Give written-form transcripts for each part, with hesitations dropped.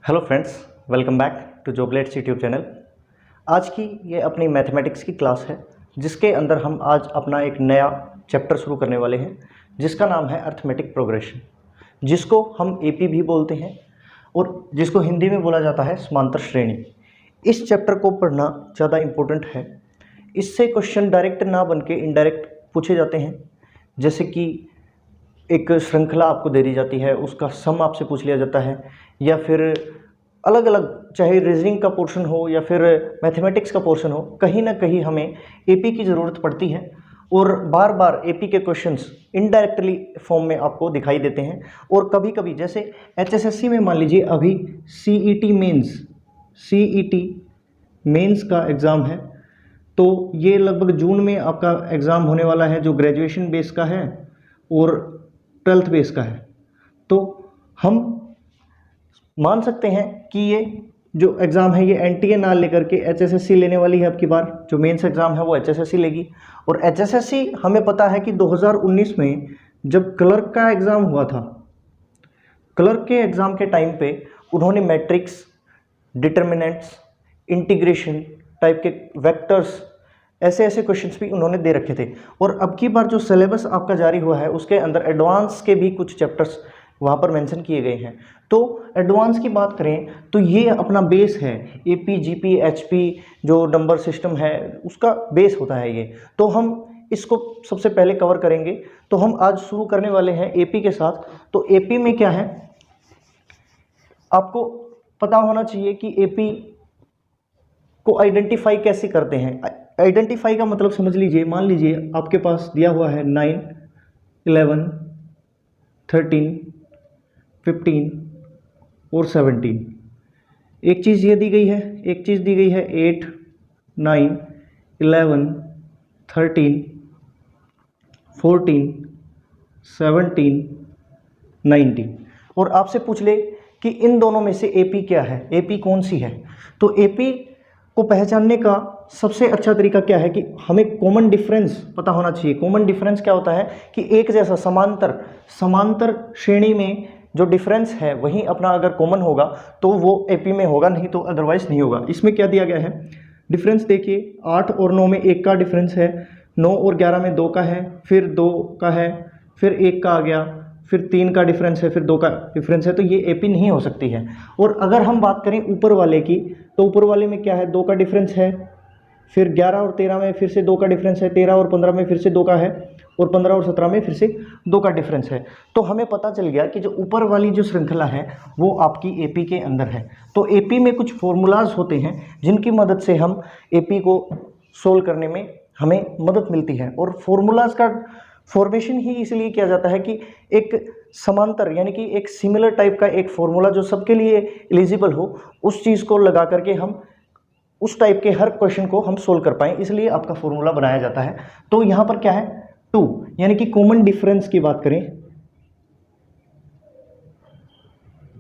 Hello friends, welcome back to Joblets YouTube channel. आज की ये अपनी मैथमेटिक्स की क्लास है जिसके अंदर हम आज अपना एक नया चैप्टर शुरू करने वाले हैं जिसका नाम है अर्थमेटिक प्रोग्रेशन, जिसको हम एपी भी बोलते हैं और जिसको हिंदी में बोला जाता है समांतर श्रेणी। इस चैप्टर को पढ़ना ज़्यादा इम्पोर्टेंट है। इससे क्वेश्चन डायरेक्ट ना बन के इनडायरेक्ट पूछे जाते हैं, जैसे कि एक श्रृंखला आपको दे दी जाती है, उसका सम आपसे पूछ लिया जाता है, या फिर अलग अलग, चाहे रीजनिंग का पोर्शन हो या फिर मैथमेटिक्स का पोर्शन हो, कहीं ना कहीं हमें एपी की ज़रूरत पड़ती है और बार बार एपी के क्वेश्चंस इनडायरेक्टली फॉर्म में आपको दिखाई देते हैं। और कभी कभी जैसे एचएसएससी में मान लीजिए अभी सीईटी मेंस का एग्ज़ाम है, तो ये लगभग जून में आपका एग्ज़ाम होने वाला है, जो ग्रेजुएशन बेस का है और 12th बेस का है। तो हम मान सकते हैं कि ये जो एग्ज़ाम है ये एनटीए ना लेकर के एचएसएससी लेने वाली है। अब की बार जो मेंस एग्ज़ाम है वो एचएसएससी लेगी। और एचएसएससी हमें पता है कि 2019 में जब क्लर्क का एग्ज़ाम हुआ था, क्लर्क के एग्ज़ाम के टाइम पे उन्होंने मैट्रिक्स, डिटर्मिनेंट्स, इंटीग्रेशन टाइप के वेक्टर्स, ऐसे ऐसे क्वेश्चंस भी उन्होंने दे रखे थे। और अब की बार जो सिलेबस आपका जारी हुआ है उसके अंदर एडवांस के भी कुछ चैप्टर्स वहाँ पर मेंशन किए गए हैं। तो एडवांस की बात करें तो ये अपना बेस है, एपी, जीपी, एचपी जो नंबर सिस्टम है उसका बेस होता है ये। तो हम इसको सबसे पहले कवर करेंगे। तो हम आज शुरू करने वाले हैं एपी के साथ। तो एपी में क्या है, आपको पता होना चाहिए कि एपी को आइडेंटिफाई कैसे करते हैं। आइडेंटिफाई का मतलब समझ लीजिए, मान लीजिए आपके पास दिया हुआ है 9, 11, 13, 15 और 17। एक चीज़ ये दी गई है, एक चीज़ दी गई है 8, 9, 11, 13, 14, 17, 19। और आपसे पूछ ले कि इन दोनों में से एपी क्या है, एपी कौन सी है। तो एपी को पहचानने का सबसे अच्छा तरीका क्या है कि हमें कॉमन डिफरेंस पता होना चाहिए। कॉमन डिफरेंस क्या होता है कि एक जैसा समांतर श्रेणी में जो डिफरेंस है वही अपना अगर कॉमन होगा तो वो एपी में होगा, नहीं तो अदरवाइज नहीं होगा। इसमें क्या दिया गया है, डिफरेंस देखिए, 8 और 9 में 1 का डिफरेंस है, 9 और 11 में 2 का है, फिर 2 का है, फिर 1 का आ गया, फिर 3 का डिफरेंस है, फिर 2 का डिफरेंस है। तो ये एपी नहीं हो सकती है। और अगर हम बात करें ऊपर वाले की, तो ऊपर वाले में क्या है, 2 का डिफरेंस है, फिर 11 और 13 में फिर से 2 का डिफरेंस है, 13 और 15 में फिर से 2 का है, और 15 और 17 में फिर से 2 का डिफरेंस है। तो हमें पता चल गया कि जो ऊपर वाली जो श्रृंखला है वो आपकी एपी के अंदर है। तो एपी में कुछ फॉर्मूलाज होते हैं जिनकी मदद से हम एपी को सोल्व करने में हमें मदद मिलती है। और फॉर्मूलाज का फॉर्मेशन ही इसलिए किया जाता है कि एक समांतर यानी कि एक सिमिलर टाइप का एक फॉर्मूला जो सबके लिए एलिजिबल हो, उस चीज़ को लगा करके हम उस टाइप के हर क्वेश्चन को हम सोल्व कर पाएँ, इसलिए आपका फॉर्मूला बनाया जाता है। तो यहाँ पर क्या है, 2 यानी कि कॉमन डिफरेंस की बात करें,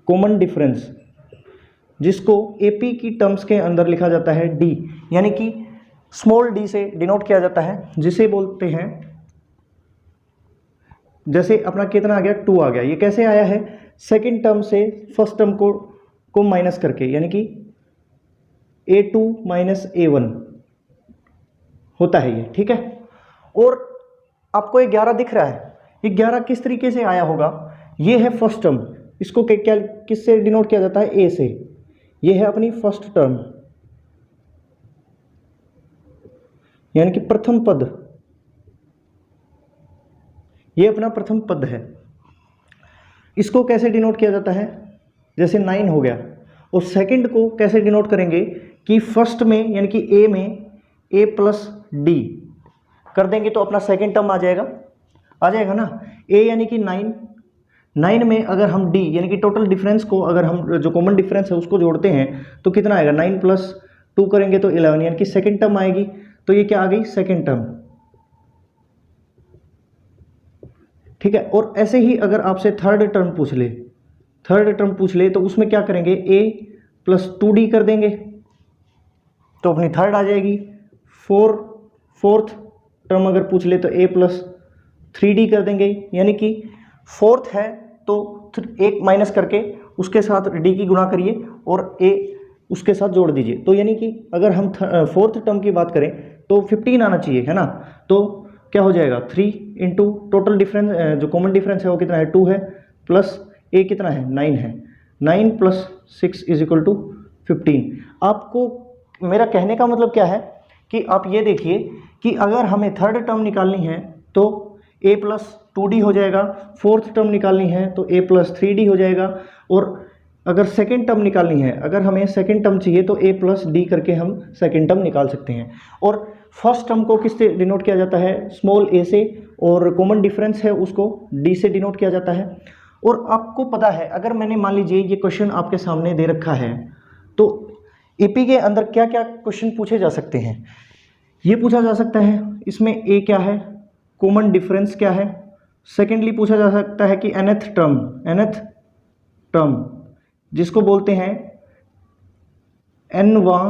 कॉमन डिफरेंस जिसको एपी की टर्म्स के अंदर लिखा जाता है डी, यानी कि स्मॉल डी से डिनोट किया जाता है, जिसे बोलते हैं, जैसे अपना कितना आ गया, 2 आ गया। ये कैसे आया है, सेकंड टर्म से फर्स्ट टर्म को माइनस करके, यानी कि a2 माइनस a1 होता है ये, ठीक है। और आपको ये 11 दिख रहा है, ये 11 किस तरीके से आया होगा, ये है फर्स्ट टर्म, इसको क्या किससे डिनोट किया जाता है, a से। ये है अपनी फर्स्ट टर्म यानी कि प्रथम पद, ये अपना प्रथम पद है। इसको कैसे डिनोट किया जाता है, जैसे 9 हो गया। और सेकंड को कैसे डिनोट करेंगे कि फर्स्ट में यानी कि ए में a प्लस डी कर देंगे तो अपना सेकंड टर्म आ जाएगा ना। a यानी कि 9 में अगर हम d यानी कि टोटल डिफरेंस को, अगर हम जो कॉमन डिफरेंस है उसको जोड़ते हैं तो कितना आएगा, 9 प्लस 2 करेंगे तो 11 यानी कि सेकंड टर्म आएगी। तो ये क्या आ गई, सेकंड टर्म, ठीक है। और ऐसे ही अगर आपसे थर्ड टर्म पूछ ले तो उसमें क्या करेंगे, a प्लस 2d कर देंगे तो अपनी थर्ड आ जाएगी। फोर्थ टर्म अगर पूछ ले तो a प्लस 3d कर देंगे, यानी कि फोर्थ है तो एक माइनस करके उसके साथ डी की गुणा करिए और ए उसके साथ जोड़ दीजिए। तो यानी कि अगर हम फोर्थ टर्म की बात करें तो 15 आना चाहिए, है ना। तो क्या हो जाएगा 3 इंटू टोटल डिफरेंस, जो कॉमन डिफरेंस है वो कितना है 2 है, प्लस ए कितना है 9 है, 9 प्लस 6 इज इक्वल टू 15। आपको मेरा कहने का मतलब क्या है कि आप ये देखिए कि अगर हमें थर्ड टर्म निकालनी है तो a प्लस 2d हो जाएगा, फोर्थ टर्म निकालनी है तो a प्लस 3d हो जाएगा, और अगर सेकेंड टर्म निकालनी है, अगर हमें सेकेंड टर्म चाहिए तो a प्लस डी करके हम सेकेंड टर्म निकाल सकते हैं। और फर्स्ट टर्म को किससे डिनोट किया जाता है, स्मॉल a से, और कॉमन डिफरेंस है उसको d से डिनोट किया जाता है। और आपको पता है अगर मैंने मान लीजिए ये क्वेश्चन आपके सामने दे रखा है तो एपी के अंदर क्या क्या क्वेश्चन पूछे जा सकते हैं। ये पूछा जा सकता है इसमें a क्या है, कॉमन डिफरेंस क्या है। सेकेंडली पूछा जा सकता है कि nth टर्म जिसको बोलते हैं nवां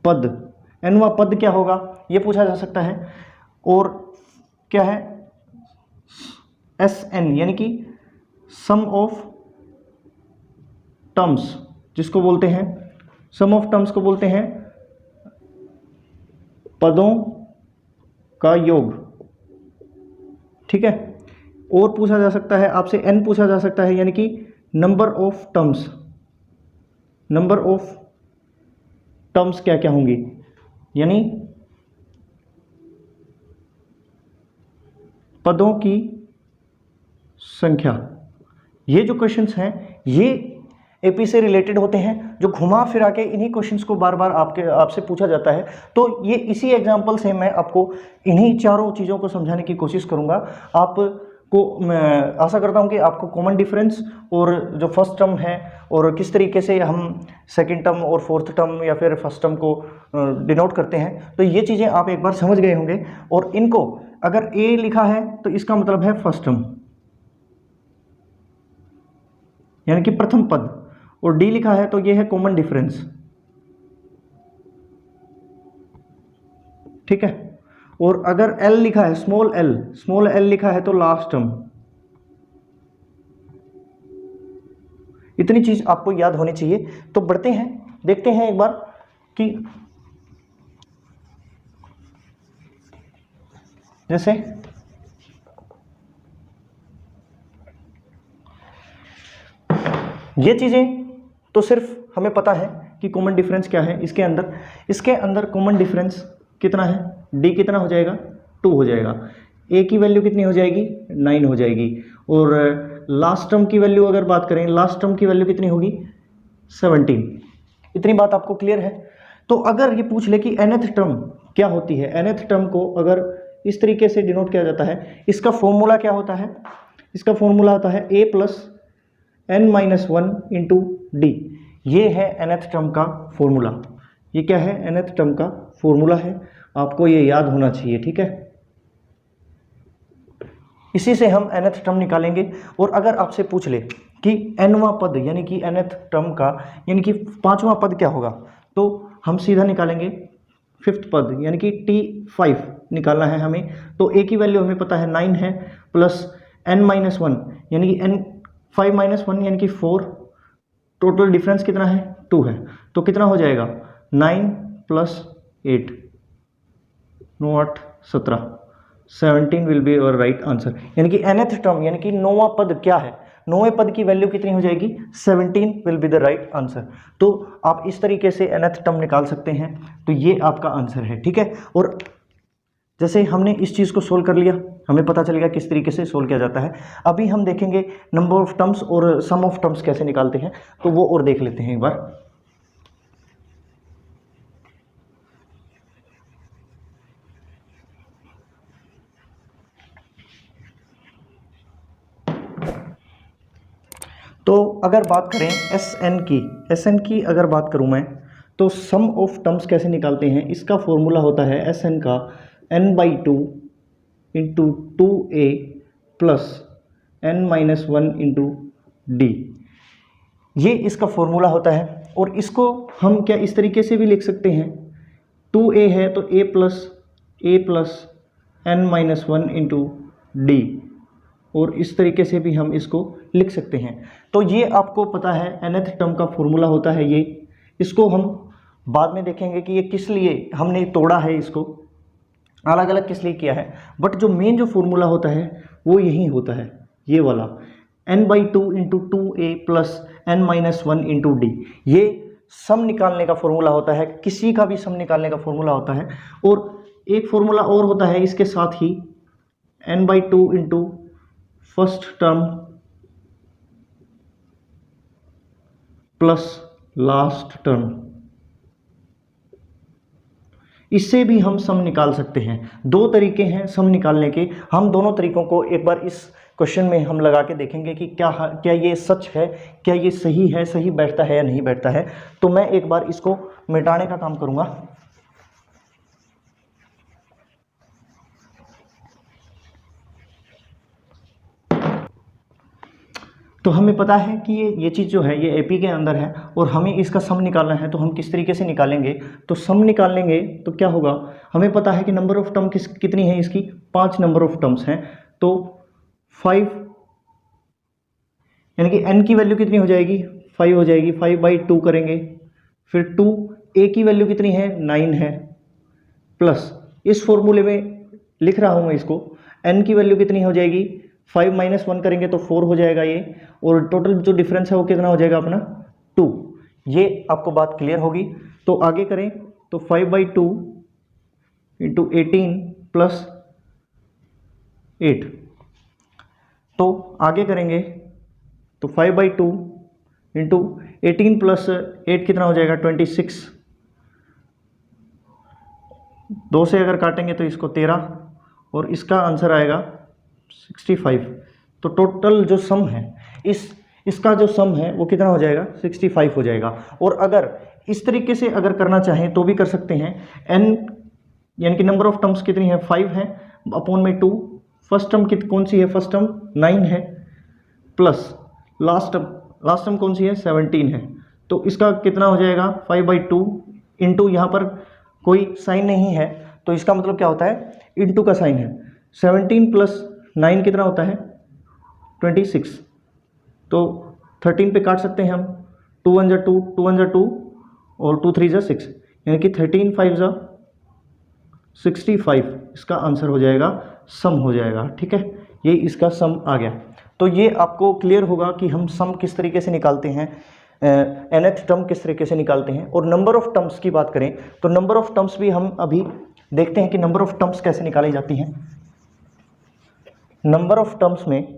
पद क्या होगा, ये पूछा जा सकता है। और क्या है SN यानी कि सम ऑफ टर्म्स, जिसको बोलते हैं सम ऑफ टर्म्स को बोलते हैं पदों का योग, ठीक है। और पूछा जा सकता है आपसे n पूछा जा सकता है यानी कि नंबर ऑफ टर्म्स क्या क्या होंगी, यानी पदों की संख्या। ये जो क्वेश्चंस हैं ये एपी से रिलेटेड होते हैं, जो घुमा फिरा के इन्हीं क्वेश्चंस को बार बार आपसे पूछा जाता है। तो ये इसी एग्जांपल से मैं आपको इन्हीं चारों चीज़ों को समझाने की कोशिश करूंगा। आपको मैं आशा करता हूं कि आपको कॉमन डिफरेंस और जो फर्स्ट टर्म है और किस तरीके से हम सेकंड टर्म और फोर्थ टर्म या फिर फर्स्ट टर्म को डिनोट करते हैं, तो ये चीज़ें आप एक बार समझ गए होंगे। और इनको अगर ए लिखा है तो इसका मतलब है फर्स्ट टर्म यानी कि प्रथम पद, और डी लिखा है तो ये है कॉमन डिफरेंस, ठीक है। और अगर एल लिखा है स्मॉल एल लिखा है तो लास्ट टर्म। इतनी चीज आपको याद होनी चाहिए। तो बढ़ते हैं, देखते हैं एक बार कि जैसे ये चीजें तो सिर्फ हमें पता है कि कॉमन डिफरेंस क्या है इसके अंदर कॉमन डिफरेंस कितना है, डी कितना हो जाएगा 2 हो जाएगा, ए की वैल्यू कितनी हो जाएगी 9 हो जाएगी, और लास्ट टर्म की वैल्यू अगर बात करें लास्ट टर्म की वैल्यू कितनी होगी 17। इतनी बात आपको क्लियर है। तो अगर ये पूछ ले कि nth टर्म क्या होती है, nth टर्म को अगर इस तरीके से डिनोट किया जाता है, इसका फॉर्मूला क्या होता है, इसका फॉर्मूला होता है a plus n-1 into D. ये है nth टर्म का फॉर्मूला। ये क्या है nth टर्म का फॉर्मूला है, आपको ये याद होना चाहिए, ठीक है। इसी से हम nth टर्म निकालेंगे। और अगर आपसे पूछ ले कि nवां पद यानी कि nth टर्म का यानी कि 5वां पद क्या होगा, तो हम सीधा निकालेंगे 5th पद यानी कि t5 निकालना है हमें। तो a की वैल्यू हमें पता है 9 है, प्लस n-1 यानी कि n5-1 यानी कि 4, टोटल डिफरेंस कितना है 2 है, तो कितना हो जाएगा 9 plus 8 9 8 17 17 will be our right answer. यानी कि nth टर्म यानी कि 9वां पद क्या है, 9वें पद की वैल्यू कितनी हो जाएगी 17 will be the right answer. तो आप इस तरीके से nth टर्म निकाल सकते हैं, तो ये आपका आंसर है, ठीक है। और जैसे हमने इस चीज़ को सोल्व कर लिया, हमें पता चल गया किस तरीके से सोल्व किया जाता है। अभी हम देखेंगे नंबर ऑफ टर्म्स और सम ऑफ टर्म्स कैसे निकालते हैं, तो वो और देख लेते हैं एक बार। तो अगर बात करें एस एन की अगर बात करूं मैं, तो सम ऑफ टर्म्स कैसे निकालते हैं, इसका फॉर्मूला होता है एस एन का n/2 into 2a plus n-1 into D. ये इसका फॉर्मूला होता है। और इसको हम क्या इस तरीके से भी लिख सकते हैं, 2a है तो a plus n-1 into D, और इस तरीके से भी हम इसको लिख सकते हैं। तो ये आपको पता है nth टर्म का फॉर्मूला होता है ये। इसको हम बाद में देखेंगे कि ये किस लिए हमने तोड़ा है, इसको अलग अलग किस लिए किया है, बट जो मेन जो फॉर्मूला होता है वो यही होता है, ये वाला n/2 into 2a plus n-1 into D. ये सम निकालने का फॉर्मूला होता है, किसी का भी सम निकालने का फॉर्मूला होता है। और एक फॉर्मूला और होता है इसके साथ ही, n/2 into first term plus last term. इससे भी हम सम निकाल सकते हैं। दो तरीके हैं सम निकालने के, हम दोनों तरीकों को एक बार इस क्वेश्चन में हम लगा के देखेंगे कि क्या ये सच है, क्या ये सही है, सही बैठता है या नहीं बैठता है। तो मैं एक बार इसको मिटाने का काम करूंगा। तो हमें पता है कि ये चीज़ जो है ये एपी के अंदर है और हमें इसका सम निकालना है। तो हम किस तरीके से निकालेंगे, तो सम निकालेंगे तो क्या होगा, हमें पता है कि नंबर ऑफ टर्म कितनी है इसकी, 5 नंबर ऑफ टर्म्स हैं। तो 5 यानी कि n की वैल्यू कितनी हो जाएगी, 5 हो जाएगी। 5/2 करेंगे, फिर 2 a की वैल्यू कितनी है, 9 है, प्लस इस फॉर्मूले में लिख रहा हूँ मैं इसको, n की वैल्यू कितनी हो जाएगी, 5-1 करेंगे तो 4 हो जाएगा ये, और टोटल जो डिफरेंस है वो कितना हो जाएगा अपना 2। ये आपको बात क्लियर होगी। तो आगे करें तो 5/2 इंटू 18 प्लस 8। तो आगे करेंगे तो 5/2 इंटू 18 प्लस 8 कितना हो जाएगा 26। 2 से अगर काटेंगे तो इसको 13 और इसका आंसर आएगा 65। तो टोटल जो सम है इसका जो सम है वो कितना हो जाएगा 65 हो जाएगा। और अगर इस तरीके से अगर करना चाहें तो भी कर सकते हैं। n यानी कि नंबर ऑफ टर्म्स कितनी है, 5 है, अपॉन में 2। फर्स्ट टर्म कौन सी है, फर्स्ट टर्म 9 है, प्लस लास्ट टर्म कौन सी है, 17 है। तो इसका कितना हो जाएगा 5/2 इंटू, यहाँ पर कोई साइन नहीं है तो इसका मतलब क्या होता है, इंटू का साइन है। 17 प्लस 9 कितना होता है 26। तो 13 पे काट सकते हैं हम, 2 1 जा 2, 2 1 जा 2 और 2 3 जा 6, यानी कि 13 5 जा 65। इसका आंसर हो जाएगा, सम हो जाएगा। ठीक है, ये इसका सम आ गया। तो ये आपको क्लियर होगा कि हम सम किस तरीके से निकालते हैं, nth टर्म किस तरीके से निकालते हैं। और नंबर ऑफ टर्म्स की बात करें तो नंबर ऑफ टर्म्स भी हम अभी देखते हैं कि नंबर ऑफ टर्म्स कैसे निकाली जाती हैं। नंबर ऑफ टर्म्स में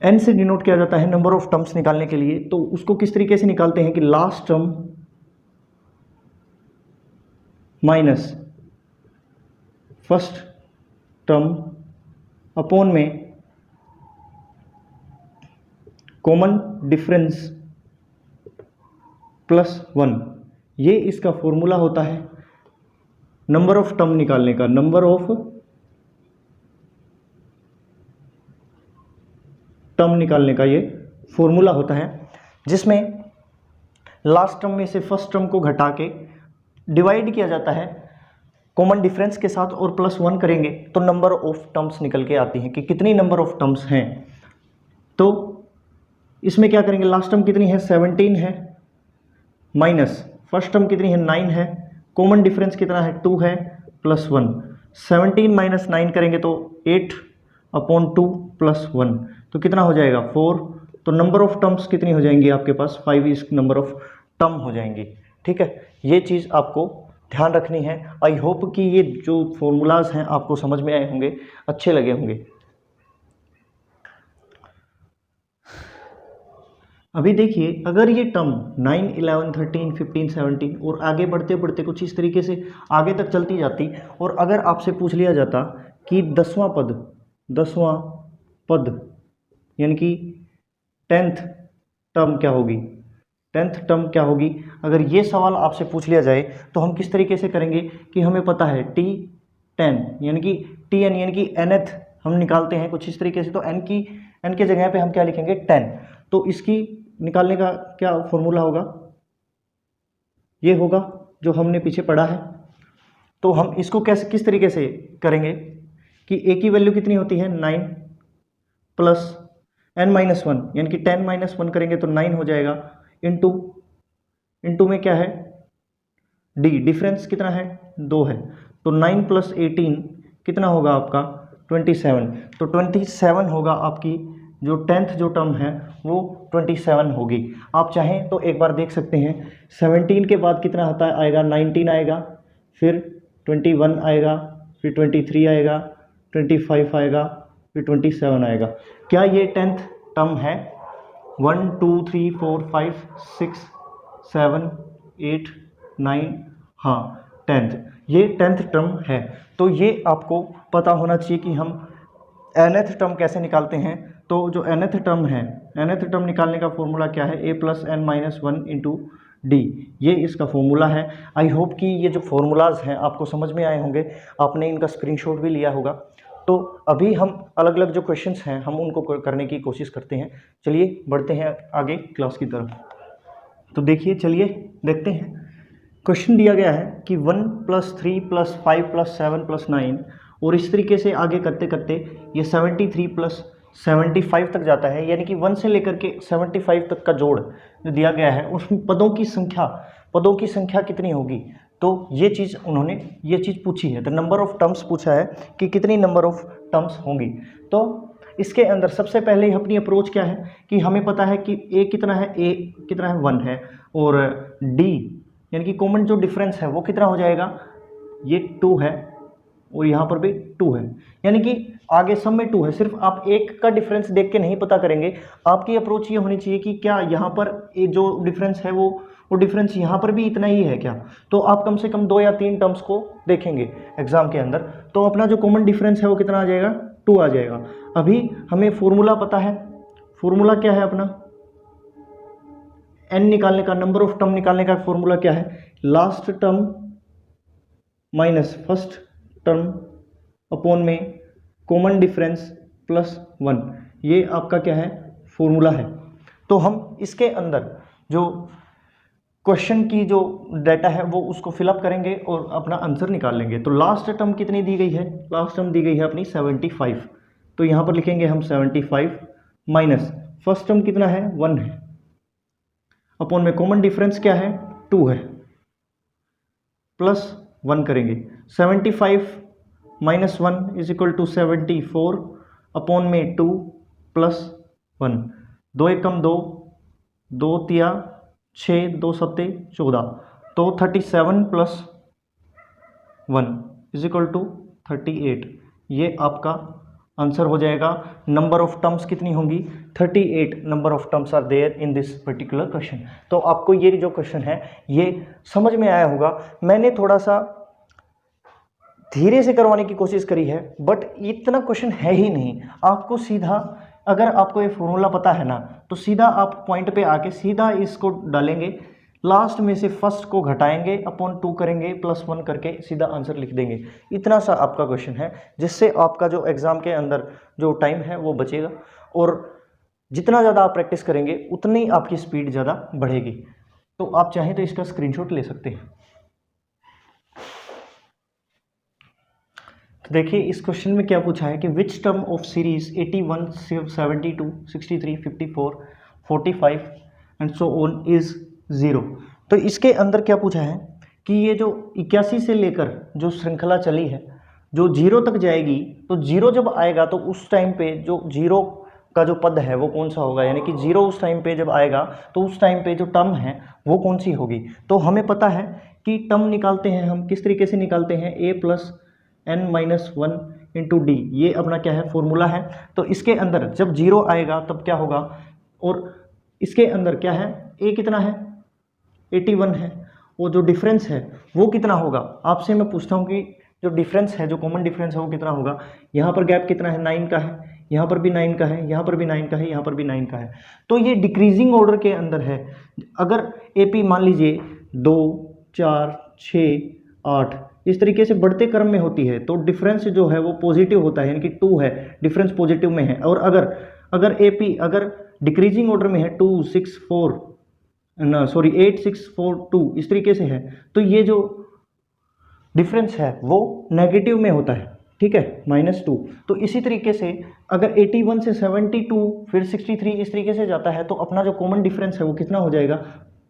n से डिनोट किया जाता है नंबर ऑफ टर्म्स निकालने के लिए। तो उसको किस तरीके से निकालते हैं कि last term minus first term upon में कॉमन डिफरेंस प्लस 1। ये इसका फॉर्मूला होता है नंबर ऑफ टर्म निकालने का। नंबर ऑफ टर्म निकालने का ये फॉर्मूला होता है, जिसमें लास्ट टर्म में से फर्स्ट टर्म को घटा के डिवाइड किया जाता है कॉमन डिफरेंस के साथ और प्लस 1 करेंगे तो नंबर ऑफ टर्म्स निकल के आती हैं कि कितनी नंबर ऑफ टर्म्स हैं। तो इसमें क्या करेंगे, लास्ट टर्म कितनी है 17 है, माइनस फर्स्ट टर्म कितनी है 9 है, कॉमन डिफरेंस कितना है 2 है, प्लस 1। 17 माइनस 9 करेंगे तो 8/2 प्लस 1, तो कितना हो जाएगा 4। तो नंबर ऑफ टर्म्स कितनी हो जाएंगी आपके पास, 5 इस नंबर ऑफ टर्म हो जाएंगी। ठीक है, ये चीज़ आपको ध्यान रखनी है। आई होप कि ये जो फॉर्मूलाज हैं आपको समझ में आए होंगे, अच्छे लगे होंगे। अभी देखिए, अगर ये टर्म 9, 11, 13, 15, 17 और आगे बढ़ते बढ़ते कुछ इस तरीके से आगे तक चलती जाती, और अगर आपसे पूछ लिया जाता कि 10वां पद यानी कि 10th टर्म क्या होगी, 10th टर्म क्या होगी, अगर ये सवाल आपसे पूछ लिया जाए तो हम किस तरीके से करेंगे कि हमें पता है T10 यानी कि Tn यानी कि nth हम निकालते हैं कुछ इस तरीके से। तो n के जगह पे हम क्या लिखेंगे 10। तो इसकी निकालने का क्या फॉर्मूला होगा, ये होगा जो हमने पीछे पढ़ा है। तो हम इसको किस तरीके से करेंगे कि a की वैल्यू कितनी होती है 9 प्लस n-1 यानी कि 10-1 करेंगे तो 9 हो जाएगा, इंटू में क्या है d, डिफरेंस कितना है 2 है, तो 9 + 18 कितना होगा आपका 27, तो 27 होगा आपकी जो 10th जो टर्म है वो 27 होगी। आप चाहें तो एक बार देख सकते हैं, 17 के बाद कितना आता आएगा 19 आएगा, फिर 21 आएगा, फिर 23 आएगा, 25 आएगा, फिर 27 आएगा। क्या ये 10th टर्म है? 1 2 3 4 5 6 7 8 9, हाँ 10th, ये 10th टर्म है। तो ये आपको पता होना चाहिए कि हम nth टर्म कैसे निकालते हैं। तो जो nth टर्म है, nth टर्म निकालने का फॉर्मूला क्या है, a + n-1 × d, ये इसका फॉर्मूला है। आई होप कि ये जो फॉर्मूलाज हैं आपको समझ में आए होंगे, आपने इनका स्क्रीनशॉट भी लिया होगा। तो अभी हम अलग अलग जो क्वेश्चंस हैं हम उनको करने की कोशिश करते हैं। चलिए बढ़ते हैं आगे क्लास की तरफ। तो देखिए, चलिए देखते हैं। क्वेश्चन दिया गया है कि 1 + 3 + 5 + 7 + 9, और इस तरीके से आगे करते करते ये 73 + 75 तक जाता है, यानी कि 1 से लेकर के 75 तक का जोड़ जो दिया गया है उसमें पदों की संख्या कितनी होगी। तो ये चीज़ उन्होंने ये चीज़ पूछी है, तो नंबर ऑफ टर्म्स पूछा है कि कितनी नंबर ऑफ टर्म्स होंगी। तो इसके अंदर सबसे पहले अपनी अप्रोच क्या है कि हमें पता है कि a कितना है, 1 है, और d यानी कि कॉमन जो डिफरेंस है वो कितना हो जाएगा, ये 2 है, और यहाँ पर भी 2 है, यानी कि आगे सब में 2 है। सिर्फ आप एक का डिफरेंस देख के नहीं पता करेंगे, आपकी अप्रोच ये होनी चाहिए कि क्या यहाँ पर ये जो डिफरेंस है वो डिफरेंस यहाँ पर भी इतना ही है क्या। तो आप कम से कम 2 या 3 टर्म्स को देखेंगे एग्जाम के अंदर, तो अपना जो कॉमन डिफरेंस है वो कितना आ जाएगा, 2 आ जाएगा। अभी हमें फॉर्मूला पता है, फॉर्मूला क्या है अपना, n निकालने का, नंबर ऑफ टर्म निकालने का फॉर्मूला क्या है, last term minus first term upon में कॉमन डिफरेंस +1, ये आपका क्या है फॉर्मूला है। तो हम इसके अंदर जो क्वेश्चन की जो डाटा है वो उसको फिलअप करेंगे और अपना आंसर निकाल लेंगे। तो लास्ट टर्म कितनी दी गई है, लास्ट टर्म दी गई है अपनी 75, तो यहाँ पर लिखेंगे हम 75 माइनस फर्स्ट टर्म कितना है 1 है, अपॉन में कॉमन डिफरेंस क्या है 2 है, +1 करेंगे। 75 - 1 = 74 अपॉन में 2 + 1, 2 × 1 = 2, 2 × 6, 2 × 7 = 14, तो 37 + 1 = 38, ये आपका आंसर हो जाएगा। नंबर ऑफ टर्म्स कितनी होंगी, 38 number of terms are there in this particular question. तो आपको ये जो क्वेश्चन है ये समझ में आया होगा। मैंने थोड़ा सा धीरे से करवाने की कोशिश करी है, बट इतना क्वेश्चन है ही नहीं। आपको सीधा, अगर आपको ये फॉर्मूला पता है ना, तो सीधा आप पॉइंट पे आके सीधा इसको डालेंगे, लास्ट में से फर्स्ट को घटाएंगे, अपॉन 2 करेंगे, +1 करके सीधा आंसर लिख देंगे। इतना सा आपका क्वेश्चन है, जिससे आपका जो एग्ज़ाम के अंदर जो टाइम है वो बचेगा, और जितना ज़्यादा आप प्रैक्टिस करेंगे उतनी आपकी स्पीड ज़्यादा बढ़ेगी। तो आप चाहें तो इसका स्क्रीनशॉट ले सकते हैं। तो देखिए इस क्वेश्चन में क्या पूछा है कि which term of series 81 72 63 54 45 and so on is 0। तो इसके अंदर क्या पूछा है कि ये जो 81 से लेकर जो श्रृंखला चली है, जो 0 तक जाएगी, तो 0 जब आएगा तो उस टाइम पे जो 0 का जो पद है वो कौन सा होगा, यानी कि 0 उस टाइम पे जब आएगा तो उस टाइम पे जो टर्म है वो कौन सी होगी। तो हमें पता है कि टर्म निकालते हैं हम किस तरीके से निकालते हैं, a + n-1 × d, ये अपना क्या है फॉर्मूला है। तो इसके अंदर जब 0 आएगा तब क्या होगा, और इसके अंदर क्या है, a कितना है 81 है, वो जो डिफरेंस है वो कितना होगा। आपसे मैं पूछता हूँ कि जो डिफरेंस है, जो कॉमन डिफरेंस है वो कितना होगा। यहाँ पर गैप कितना है, 9 का है, यहाँ पर भी 9 का है, यहाँ पर भी 9 का है, यहाँ पर भी 9 का है। तो ये डिक्रीजिंग ऑर्डर के अंदर है। अगर AP मान लीजिए 2 4 6 8 इस तरीके से बढ़ते क्रम में होती है, तो डिफरेंस जो है वो पॉजिटिव होता है, यानी कि 2 है, डिफरेंस पॉजिटिव में है। और अगर AP अगर डिक्रीजिंग ऑर्डर में है 2 6 4 8 6 4 2 इस तरीके से है, तो ये जो डिफरेंस है वो नेगेटिव में होता है। ठीक है, -2। तो इसी तरीके से अगर 81 से 72 फिर 63 इस तरीके से जाता है तो अपना जो कॉमन डिफरेंस है वो कितना हो जाएगा,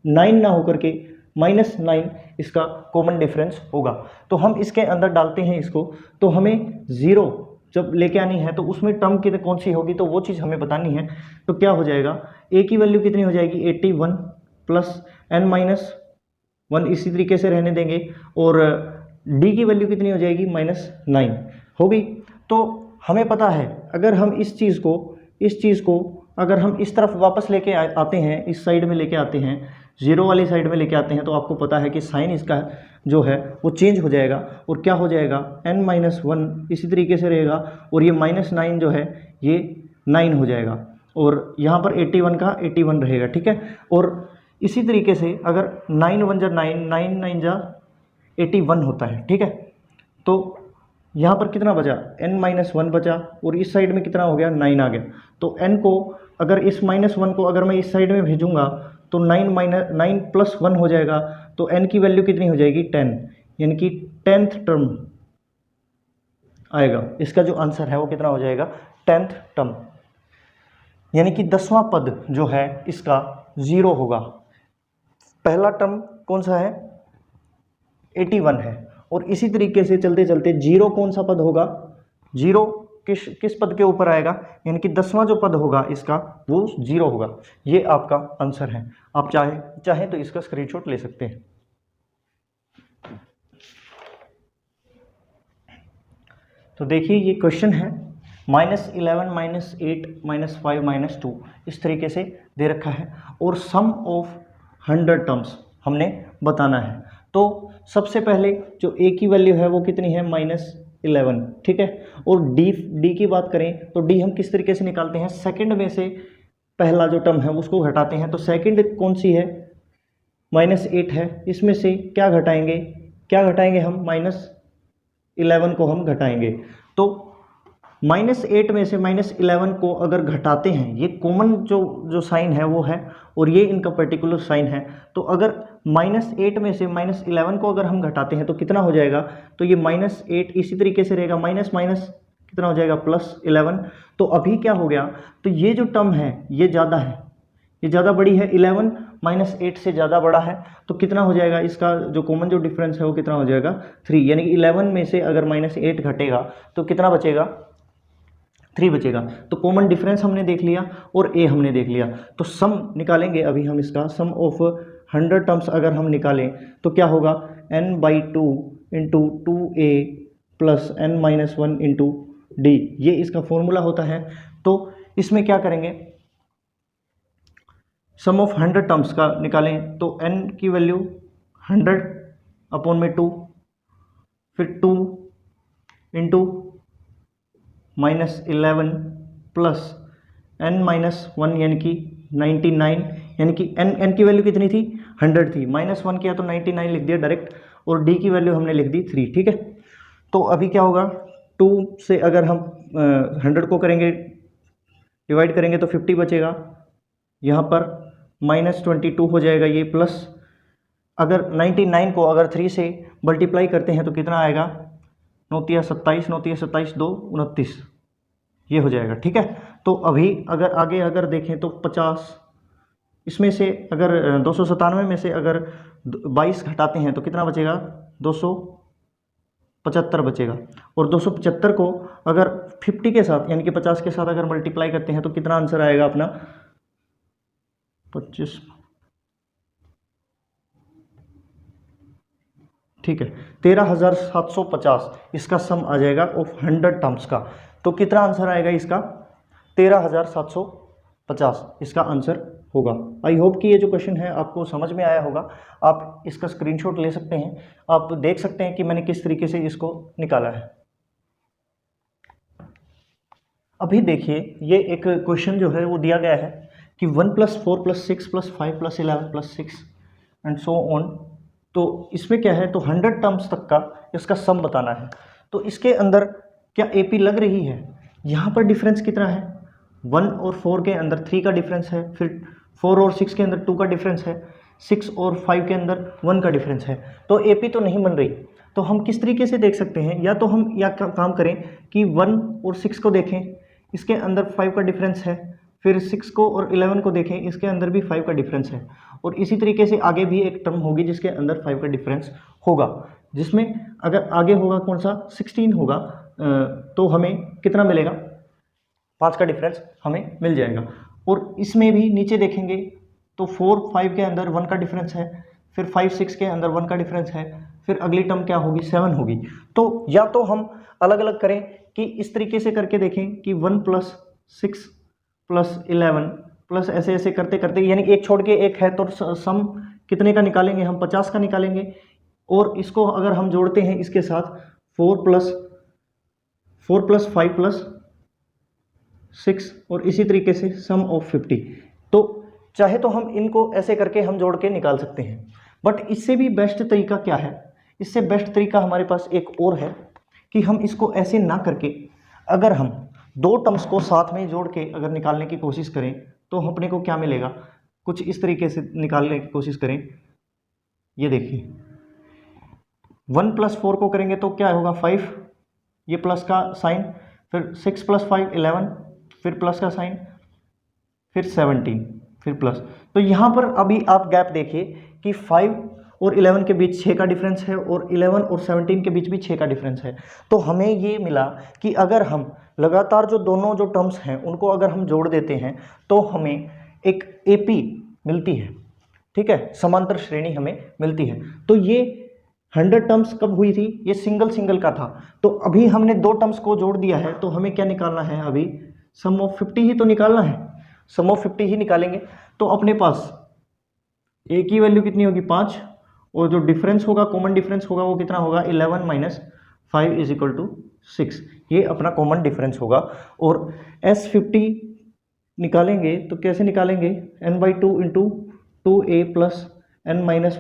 9 ना होकर के -9 इसका कॉमन डिफरेंस होगा। तो हम इसके अंदर डालते हैं इसको, तो हमें 0 जब लेके आनी है तो उसमें टर्म की कौन सी होगी, तो वो चीज़ हमें बतानी है। तो क्या हो जाएगा, ए की वैल्यू कितनी हो जाएगी 81 प्लस n-1 इसी तरीके से रहने देंगे, और डी की वैल्यू कितनी हो जाएगी -9 हो गई। तो हमें पता है अगर हम इस चीज़ को अगर हम इस तरफ वापस लेके आते हैं, इस साइड में लेके आते हैं, 0 वाली साइड में लेके आते हैं, तो आपको पता है कि साइन इसका जो है वो चेंज हो जाएगा और क्या हो जाएगा n-1 इसी तरीके से रहेगा, और ये -9 जो है ये 9 हो जाएगा, और यहाँ पर 81 का 81 रहेगा, ठीक है। और इसी तरीके से अगर 9 1 जा 9, 9 9 जा 81 होता है, ठीक है। तो यहाँ पर कितना बचा, n-1 बचा, और इस साइड में कितना हो गया, 9 आ गया। तो n को अगर इस -1 को अगर मैं इस साइड में भेजूंगा तो 9 + 1 हो जाएगा, तो n की वैल्यू कितनी हो जाएगी 10, यानी कि 10th टर्म आएगा। इसका जो आंसर है वो कितना हो जाएगा 10th टर्म, यानी कि 10वां पद जो है इसका 0 होगा। पहला टर्म कौन सा है 81 है, और इसी तरीके से चलते चलते 0 कौन सा पद होगा, 0 किस पद के ऊपर आएगा, यानी कि 10वां जो पद होगा इसका वो 0 होगा। ये आपका आंसर है। आप चाहे तो इसका स्क्रीनशॉट ले सकते हैं। तो देखिए ये क्वेश्चन है -11 -8 -5 -2 इस तरीके से दे रखा है, और सम ऑफ 100 टर्म्स हमने बताना है। तो सबसे पहले जो a की वैल्यू है वो कितनी है -11, ठीक है। और d की बात करें तो d हम किस तरीके से निकालते हैं, सेकंड में से पहला जो टर्म है उसको घटाते हैं। तो सेकंड कौन सी है -8 है, इसमें से क्या घटाएंगे हम -11 को हम घटाएंगे। तो -8 में से -11 को अगर घटाते हैं, ये कॉमन जो साइन है वो है, और ये इनका पर्टिकुलर साइन है। तो अगर -8 में से -11 को अगर हम घटाते हैं तो कितना हो जाएगा, तो ये -8 इसी तरीके से रहेगा, माइनस माइनस कितना हो जाएगा +11। तो अभी क्या हो गया, तो ये जो टर्म है ये ज़्यादा है, ये ज़्यादा बड़ी है, 11 -8 से ज़्यादा बड़ा है। तो कितना हो जाएगा, इसका जो कॉमन जो डिफरेंस है वो कितना हो जाएगा 3, यानी कि 11 में से अगर -8 घटेगा तो कितना बचेगा 3 बचेगा। तो कॉमन डिफरेंस हमने देख लिया और a हमने देख लिया। तो सम निकालेंगे अभी हम, इसका सम ऑफ 100 टर्म्स अगर हम निकालें तो क्या होगा, n/2 × 2a + n-1 × d, ये इसका फॉर्मूला होता है। तो इसमें क्या करेंगे, सम ऑफ 100 टर्म्स का निकालें तो n की वैल्यू 100/2, फिर 2 × -11 प्लस n-1 यानी कि 99, यानी कि n की वैल्यू कितनी थी 100 थी, -1 किया तो 99 लिख दिया डायरेक्ट, और d की वैल्यू हमने लिख दी 3, ठीक है। तो अभी क्या होगा, 2 से अगर हम 100 को करेंगे डिवाइड करेंगे तो 50 बचेगा, यहाँ पर -22 हो जाएगा ये, प्लस अगर 99 को अगर 3 से मल्टीप्लाई करते हैं तो कितना आएगा, 9 × 27, 9 × 27 2 29, ये हो जाएगा, ठीक है। तो अभी अगर आगे अगर देखें तो 50, इसमें से अगर 297 में से अगर 22 घटाते हैं तो कितना बचेगा, 275 बचेगा, और 275 को अगर 50 के साथ यानी कि 50 के साथ अगर मल्टीप्लाई करते हैं तो कितना आंसर आएगा अपना 25, ठीक है, 13,750 इसका सम आ जाएगा ऑफ 100 टर्म्स का। तो कितना आंसर आएगा इसका, 13,750 इसका आंसर होगा। आई होप कि ये जो क्वेश्चन है आपको समझ में आया होगा। आप इसका स्क्रीनशॉट ले सकते हैं, आप देख सकते हैं कि मैंने किस तरीके से इसको निकाला है। अभी देखिए ये एक क्वेश्चन जो है वो दिया गया है कि 1 + 4 + 6 + 5 + 11 + 6 एंड सो ऑन। तो इसमें क्या है, तो 100 टर्म्स तक का इसका सम बताना है। तो इसके अंदर क्या AP लग रही है, यहाँ पर डिफरेंस कितना है, 1 और 4 के अंदर 3 का डिफरेंस है, फिर 4 और 6 के अंदर 2 का डिफरेंस है, 6 और 5 के अंदर 1 का डिफरेंस है। तो AP तो नहीं बन रही। तो हम किस तरीके से देख सकते हैं, या तो हम या काम करें कि 1 और 6 को देखें, इसके अंदर 5 का डिफरेंस है, फिर 6 को और 11 को देखें, इसके अंदर भी 5 का डिफरेंस है, और इसी तरीके से आगे भी एक टर्म होगी जिसके अंदर 5 का डिफरेंस होगा, जिसमें अगर आगे होगा कौन सा 16 होगा, तो हमें कितना मिलेगा, 5 का डिफरेंस हमें मिल जाएगा। और इसमें भी नीचे देखेंगे तो 4 5 के अंदर 1 का डिफरेंस है, फिर 5 6 के अंदर 1 का डिफरेंस है, फिर अगली टर्म क्या होगी 7 होगी। तो या तो हम अलग अलग करें कि इस तरीके से करके देखें कि 1 + 6 + 11 प्लस ऐसे ऐसे करते करते, यानी एक छोड़ के एक है, तो सम कितने का निकालेंगे हम, 50 का निकालेंगे। और इसको अगर हम जोड़ते हैं इसके साथ 4 + 5 + 6 और इसी तरीके से सम ऑफ 50, तो चाहे तो हम इनको ऐसे करके हम जोड़ के निकाल सकते हैं। बट इससे भी बेस्ट तरीका क्या है, इससे बेस्ट तरीका हमारे पास एक और है कि हम इसको ऐसे ना करके अगर हम दो टर्म्स को साथ में जोड़ के अगर निकालने की कोशिश करें तो अपने को क्या मिलेगा, कुछ इस तरीके से निकालने की कोशिश करें। ये देखिए 1 + 4 को करेंगे तो क्या होगा 5, ये प्लस का साइन, फिर 6 + 5 11, फिर प्लस का साइन, फिर 17, फिर प्लस। तो यहाँ पर अभी आप गैप देखिए कि 5 और 11 के बीच 6 का डिफरेंस है और 11 और 17 के बीच भी 6 का डिफरेंस है। तो हमें ये मिला कि अगर हम लगातार जो दोनों जो टर्म्स हैं उनको अगर हम जोड़ देते हैं तो हमें एक एपी मिलती है, ठीक है, समांतर श्रेणी हमें मिलती है। तो ये 100 टर्म्स कब हुई थी, ये सिंगल सिंगल का था। तो अभी हमने दो टर्म्स को जोड़ दिया है, तो हमें क्या निकालना है, अभी सम ऑफ 50 ही तो निकालना है, सम ऑफ 50 ही निकालेंगे। तो अपने पास ए की वैल्यू कितनी होगी 5, और जो डिफरेंस होगा, कॉमन डिफरेंस होगा, वो कितना होगा 11 - 5 = 6, ये अपना कॉमन डिफरेंस होगा। और S50 निकालेंगे तो कैसे निकालेंगे, n/2 × 2a + n-1 ×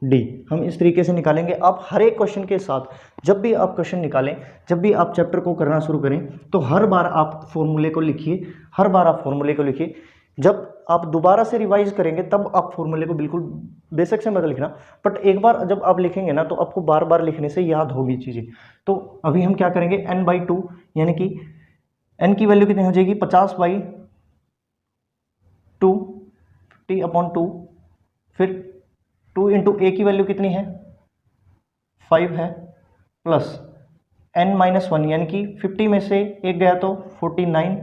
d, हम इस तरीके से निकालेंगे। आप हर एक क्वेश्चन के साथ जब भी आप क्वेश्चन निकालें, जब भी आप चैप्टर को करना शुरू करें, तो हर बार आप फॉर्मूले को लिखिए, हर बार आप फॉर्मूले को लिखिए। जब आप दोबारा से रिवाइज करेंगे तब आप फॉर्मूले को बिल्कुल बेसिक से मत लिखना, बट एक बार जब आप लिखेंगे ना तो आपको बार बार लिखने से याद होगी चीज़ें। तो अभी हम क्या करेंगे, n/2 यानी कि n की वैल्यू कितनी हो जाएगी 50/2, 50/2, फिर 2 × a की वैल्यू कितनी है 5 है, प्लस n-1 यानी कि 50 में से एक गया तो 49,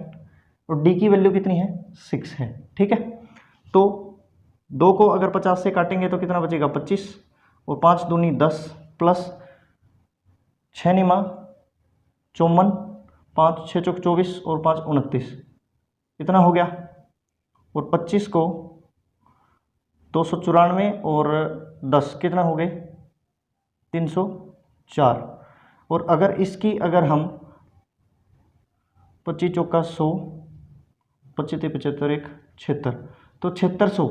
और d की वैल्यू कितनी है 6 है, ठीक है। तो 2 को अगर 50 से काटेंगे तो कितना बचेगा 25, और 5 दूनी 10, प्लस 6 निमा 54, 5 6 चौक 24 और 5 29, इतना हो गया। और 25 को 294 और 10 कितना हो गए 304। और अगर इसकी अगर हम 25 चौका 100, 25 75 1 76, तो 7600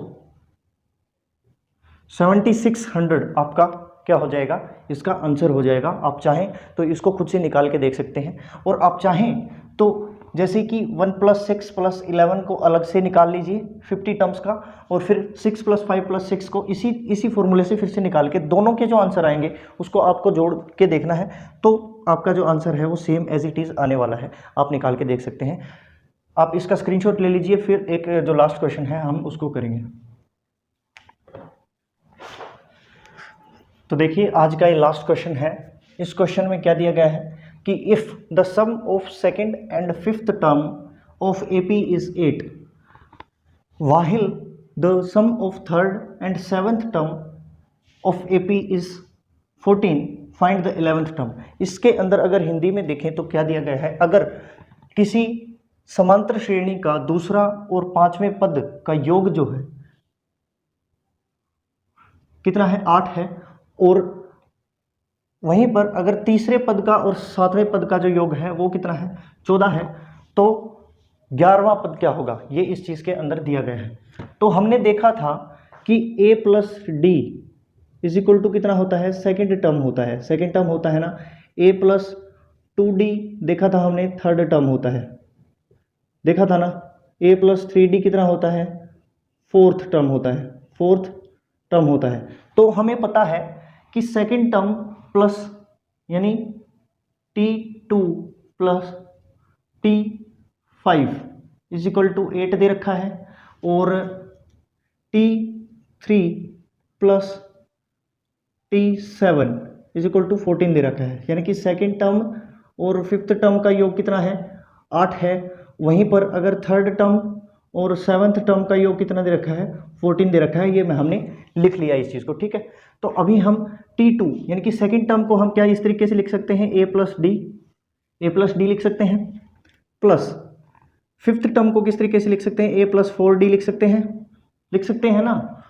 7600 आपका क्या हो जाएगा, इसका आंसर हो जाएगा। आप चाहें तो इसको खुद से निकाल के देख सकते हैं, और आप चाहें तो जैसे कि 1 + 6 + 11 को अलग से निकाल लीजिए 50 टर्म्स का, और फिर 6 + 5 + 6 को इसी फॉर्मूले से फिर से निकाल के दोनों के जो आंसर आएंगे उसको आपको जोड़ के देखना है, तो आपका जो आंसर है वो सेम एज इट इज़ आने वाला है। आप निकाल के देख सकते हैं। आप इसका स्क्रीनशॉट ले लीजिए, फिर एक जो लास्ट क्वेश्चन है हम उसको करेंगे। तो देखिए आज का ये लास्ट क्वेश्चन है। इस क्वेश्चन में क्या दिया गया है कि if the sum of second and fifth term of AP is 8, while the sum of third and seventh term of AP is 14, find the 11th term। इसके अंदर अगर हिंदी में देखें तो क्या दिया गया है, अगर किसी समांतर श्रेणी का दूसरा और पांचवें पद का योग जो है कितना है 8 है, और वहीं पर अगर तीसरे पद का और सातवें पद का जो योग है वो कितना है 14 है, तो 11वां पद क्या होगा, ये इस चीज़ के अंदर दिया गया है। तो हमने देखा था कि a + d = कितना होता है, सेकेंड टर्म होता है, सेकेंड टर्म होता है ना। a + 2d देखा था हमने, थर्ड टर्म होता है, देखा था ना। a + 3d कितना होता है, फोर्थ टर्म होता है, फोर्थ टर्म होता है। तो हमें पता है कि सेकेंड टर्म प्लस यानी T2 plus T5 is equal to 8 दे रखा है, और T3 plus T7 is equal to 14 दे रखा है। यानी कि सेकेंड टर्म और फिफ्थ टर्म का योग कितना है, 8 है। वहीं पर अगर थर्ड टर्म और सेवन्थ टर्म का योग कितना दे रखा है, 14 दे रखा है। ये हमने लिख लिया इस चीज़ को, ठीक है। तो अभी हम T2 यानी कि सेकेंड टर्म को हम क्या इस तरीके से लिख सकते हैं, a प्लस डी लिख सकते हैं, प्लस फिफ्थ टर्म को किस तरीके से लिख सकते हैं, a प्लस 4d लिख सकते हैं ना।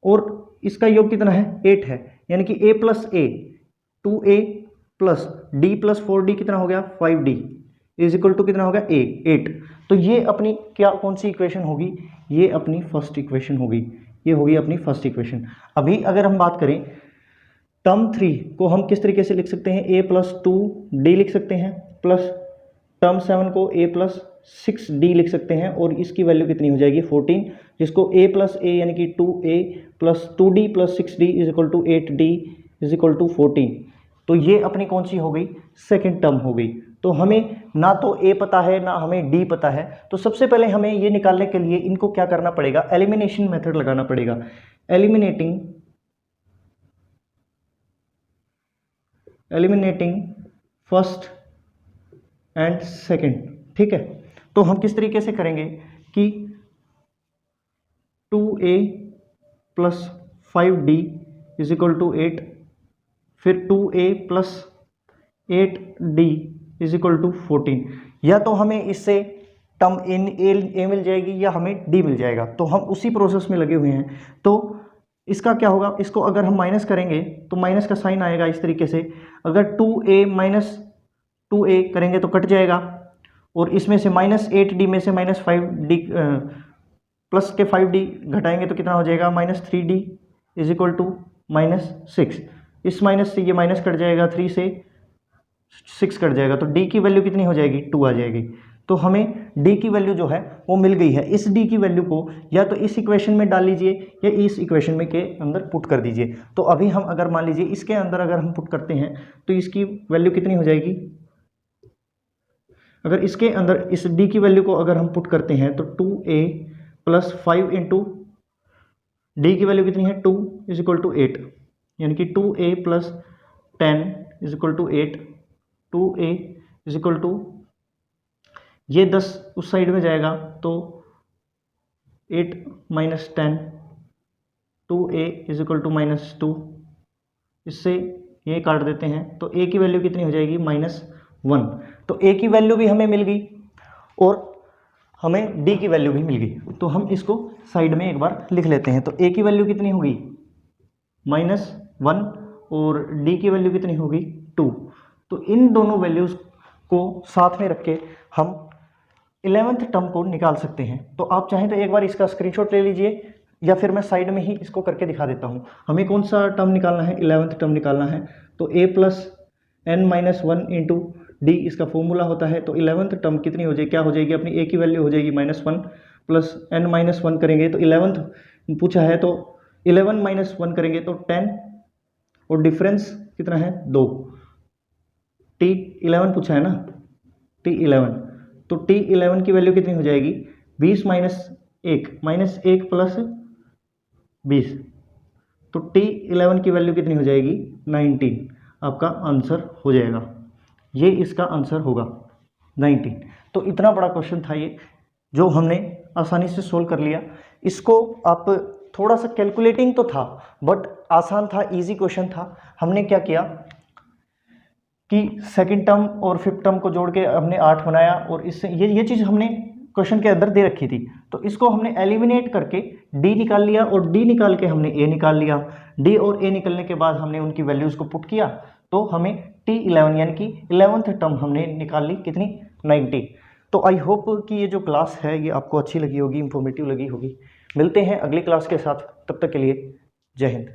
और इसका योग कितना है, 8 है। यानी कि a plus a 2a plus d plus 4d कितना हो गया, 5d इज इक्वल टू कितना हो गया, a 8। तो ये अपनी क्या कौन सी इक्वेशन होगी, ये अपनी फर्स्ट इक्वेशन होगी, ये होगी अपनी फर्स्ट इक्वेशन। अभी अगर हम बात करें टर्म 3 को हम किस तरीके से लिख सकते हैं, a प्लस 2d लिख सकते हैं, प्लस टर्म 7 को a प्लस 6d लिख सकते हैं, और इसकी वैल्यू कितनी हो जाएगी, 14, जिसको a प्लस a यानी कि 2a plus 2d plus 6d is equal to 8d is equal to 14। तो ये अपनी कौन सी हो गई, सेकेंड टर्म हो गई। तो हमें ना तो a पता है ना हमें d पता है। तो सबसे पहले हमें ये निकालने के लिए इनको क्या करना पड़ेगा, एलिमिनेशन मेथड लगाना पड़ेगा। एलिमिनेटिंग फर्स्ट एंड सेकंड, ठीक है। तो हम किस तरीके से करेंगे कि 2a plus 5d is equal to 8, फिर 2a plus 8d is equal to 14। या तो हमें इससे टर्म ए मिल जाएगी या हमें d मिल जाएगा। तो हम उसी प्रोसेस में लगे हुए हैं। तो इसका क्या होगा, इसको अगर हम माइनस करेंगे तो माइनस का साइन आएगा इस तरीके से। अगर 2a माइनस 2a करेंगे तो कट जाएगा, और इसमें से माइनस 8d में से माइनस 5d प्लस के 5d घटाएंगे तो कितना हो जाएगा, minus 3d is equal to minus 6। इस माइनस से ये माइनस कट जाएगा, 3 से 6 कट जाएगा, तो d की वैल्यू कितनी हो जाएगी, 2 आ जाएगी। तो हमें d की वैल्यू जो है वो मिल गई है। इस d की वैल्यू को या तो इस इक्वेशन में डाल लीजिए या इस इक्वेशन में के अंदर पुट कर दीजिए। तो अभी हम अगर मान लीजिए इसके अंदर अगर हम पुट करते हैं तो इसकी वैल्यू कितनी हो जाएगी, अगर इसके अंदर इस d की वैल्यू को अगर हम पुट करते हैं तो 2a प्लस 5 इंटू डी की वैल्यू कितनी है, 2 इज इक्वल टू 8, यानी कि 2a plus 10 is equal to 8, 2a is equal to, ये 10 उस साइड में जाएगा तो 8 minus 10, 2a is equal to minus 2, इससे ये काट देते हैं तो a की वैल्यू कितनी हो जाएगी, -1। तो a की वैल्यू भी हमें मिल गई और हमें d की वैल्यू भी मिल गई। तो हम इसको साइड में एक बार लिख लेते हैं। तो a की वैल्यू कितनी होगी, -1, और d की वैल्यू कितनी होगी, 2। तो इन दोनों वैल्यूज़ को साथ में रख के हम 11th टर्म को निकाल सकते हैं। तो आप चाहें तो एक बार इसका स्क्रीनशॉट ले लीजिए, या फिर मैं साइड में ही इसको करके दिखा देता हूँ। हमें कौन सा टर्म निकालना है, 11th टर्म निकालना है। तो a plus n-1 into D इसका फॉर्मूला होता है। तो 11th टर्म कितनी हो जाएगी, क्या हो जाएगी, अपनी a की वैल्यू हो जाएगी -1 प्लस n-1 करेंगे तो 11th पूछा है तो 11 माइनस 1 करेंगे तो 10, और डिफरेंस कितना है, 2। T11 पूछा है ना, T11, तो T11 की वैल्यू कितनी हो जाएगी, 20 माइनस 1 प्लस 20, तो T11 की वैल्यू कितनी हो जाएगी, 19। आपका आंसर हो जाएगा, ये इसका आंसर होगा 19। तो इतना बड़ा क्वेश्चन था ये, जो हमने आसानी से सोल्व कर लिया। इसको आप थोड़ा सा कैलकुलेटिंग तो था बट आसान था, इजी क्वेश्चन था। हमने क्या किया कि सेकंड टर्म और फिफ्थ टर्म को जोड़ के हमने 8 बनाया, और इससे ये चीज़ हमने क्वेश्चन के अंदर दे रखी थी। तो इसको हमने एलिमिनेट करके d निकाल लिया, और d निकाल के हमने a निकाल लिया। d और a निकलने के बाद हमने उनकी वैल्यूज़ को पुट किया, तो हमें T11 यानी कि 11th टर्म हमने निकाल ली, कितनी, 90। तो आई होप कि ये जो क्लास है ये आपको अच्छी लगी होगी, इंफॉर्मेटिव लगी होगी। मिलते हैं अगली क्लास के साथ, तब तक के लिए जय हिंद।